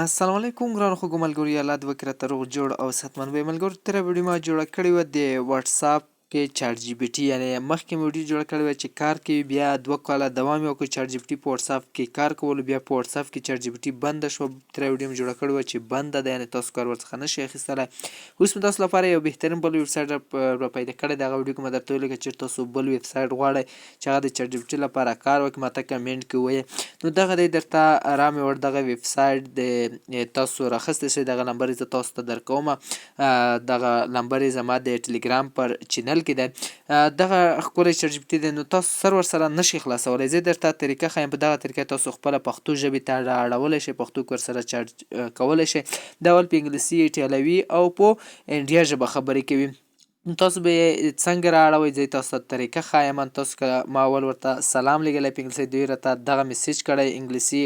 السلام علیکم ګرانو خوږو ملګرو، الله دې وکړي ته روغ جوړ او صحتمند وي. ملګرو تېره ویډیو ما جوړه کړې وه د واټساپ کې چاټ جي پي ټي، یعنې مخکې مې ویډیو جوړه کړې وه چې کار کوي، بیا 2 کاله دوام یې وکړ چاټ جي پي ټي په واټساپ کې کار کولو، بیا په واټساپ کې چاټ جي پي ټي بنده شوه. تېره ویډیو مې جوړه کړې وه چې بنده ده، یعنې تاسو کار ورڅخه نشئ اخیستلی. اوس مې تاسو لپاره یو بهترین بل ویبسایټ را پیدا کړی دی. هغه ویډیو کې مې درته ویلي که چېرې تاسو بل ویبسایټ غواړئ چې هغه د چاټ جي پي ټي لپاره کار وکړي، ماته کمینټ کې ووایئ. نو دغه دی درته را مې وړ دغه ویبسایټ د تاسو راخستی شئ. دغه نمبر یې زه تاسو ته درکومه. دغه نمبر یې زما د ټلګرام پر چینل کې دی. دغه ښکلی چاټ جي پي ټي دی، نو تاسو سر ورسره نشئ خلاصولی. زه درته طریقه ښیم، په دغه طریقه تاسو خپله پښتو ژبې ته اړولی شئ، پښتو کې ورسره چاټ کولی شئ. دا اول په انګلیسي، ایټالوي او په انډیا ژبه خبرې کوي. نو تاسو به یې څنګه رااړوئ، زه تاسو ته طریقه ښایم. تاسو که ما اول ورته سلام لیږلی په انګلیسي، دوی راته دغه میسیج کړی انګلیسي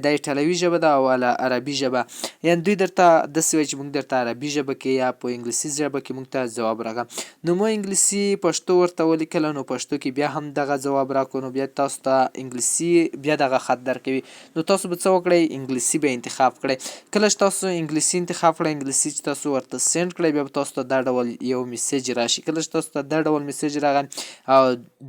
دا ایټالوي ژبه ده او عربي ژبه، یعنې دوی درته داسې وایي چې موږ درته عربي ژبه کې یا په انګلیسي ژبه کې موږ ته ځواب راکړه. نو ما انګلیسي پښتو ورته ولیکله، نو پښتو کې بیا هم دغه ځواب راکړو. نو بیا تاسو ته انګلیسي بیا دغه خط درکوي. نو تاسو به څه وکړئ، انګلیسي به انتخاب کړئ. کله چې تاسو انګلیسي انتخاب کړئ، انګلیسي چې تاسو ورته سینډ کړئ، بیا به تاسو ته دا ډول یو میسیج راشي. کله چې تاسو ته دا ډول میسیج راغی او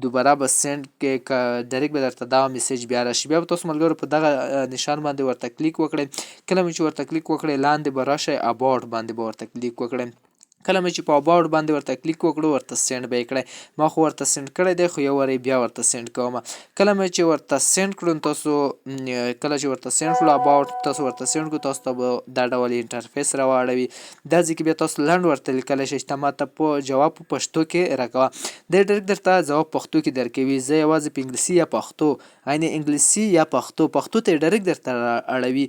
دوباره به سینډ کې که ډایرکټ به درته دغه میسیج بیا راشي، بیا به تاسو ملګرو په دغه نشان باندې ورته کلیک وکړئ. کله مې چې ورته کلیک وکړئ، لاندې به راشئ اباوټ باندې به ورته کلیک وکړئ. کله مې چې په اباوټ باندې ورته کلیک وکړو، ورته سینډ به یې کړئ. ما خو ورته سینډ کړی دی، خو یو واری بیا ورته سینډ کومه. کله مې چې ورته سینډ کړو، تاسو کله چې ورته سینډ کړو اباوټ تاسو ورته سینډ کړو، تاسو ته به دا ډول انټرفیس راواړوي. دا ځای کې بیا تاسو لنډ ورته لیکلی شئ چې ته ماته په جواب په پښتو کې راکوه. دی ډایرکټ درته ځواب پښتو کې درکوي. زه یوازې په انګلیسي یا پښتو، یعنې انګلیسي یا پښتو ته یې ډایرکټ درته اړوي.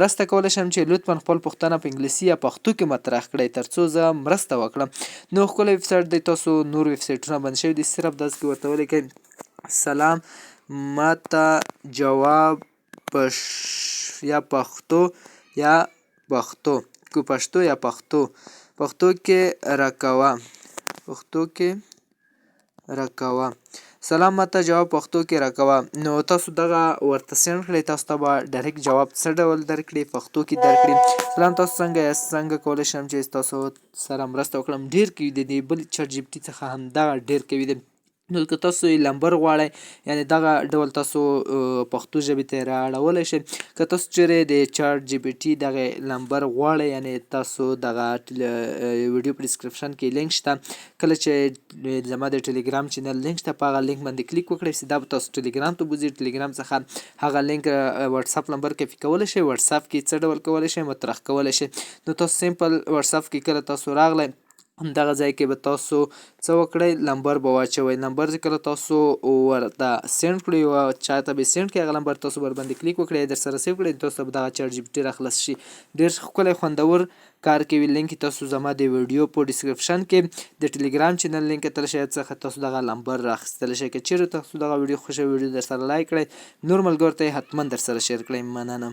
مرسته کولی شم چې لطفا خپل پوښتنه په انګلیسي یا پښتو کې مطرح کړئ تر څو زه مرسته وکړم. نو ښکلی ویبسایټ دی. تاسو نور ویبسایټونه بند شوي دي، صرف داسې کې ورته ولیکئ سلام ماته جواب یا پښتو یا پښتو که پښتو یا پښتو کې راکوه سلام ماته جواب پښتو کې راکوه. نو تاسو دغه ورته سینډ کړئ، تاسو ته به ډایرکټ جواب څه ډول درکړي، پښتو کې درکړي. سلام تاسو څنګه یاست، څنګه کولی شم چې تاسو سره مرسته وکړم. ډېر کوي د دې بل چاټ جي پي ټي څخه همدغه ډېر کوي دی. نو که تاسو یې نمبر غواړئ، یعنې دغه ډول تاسو پښتو ژبې ته یې رااړولی شئ. که تاسو چېرې د چاټ جي پي ټي دغه نمبر غواړئ، یعنې تاسو دغه ویډیو په ډسکرپشن کې لینک شته. کله چې زما د ټلګرام چینل لینک شته، په هغه لینک باندې کلیک وکړئ، سیده به تاسو ټلګرام ته بوځئ. ټلګرام څخه هغه لینک واټساپ نمبر کاپي کولی شئ، واټساپ کې څه ډول کولی شئ، مطرح کولی شئ. نو تاسو سمپل واټساپ کې کله تاسو راغلی، همدغه ځای کې به تاسو څه وکړئ، نمبر به واچوئ. نمبر چې کله تاسو ورته سینډ کړئ، یوه چا ته به یې سینډ کړئ، هغه نمبر تاسو ورباندې کلیک وکړئ، در سره سیو کړئ، تاسو ته به دغه چاټ جي پي ټي راخلاص شي. ډېر ښکلی خوندور کار کوي. لینک تاسو زما د ویډیو په ډسکرپشن کې د ټلګرام چینل لینک تل شي، څخه تاسو دغه نمبر راخیستلی شئ. که چېرې تاسو دغه ویډیو خوښه ویډیو در سره لایک کړئ، نور ملګرو ته یې حتما در سره شیر کړئ. مننه.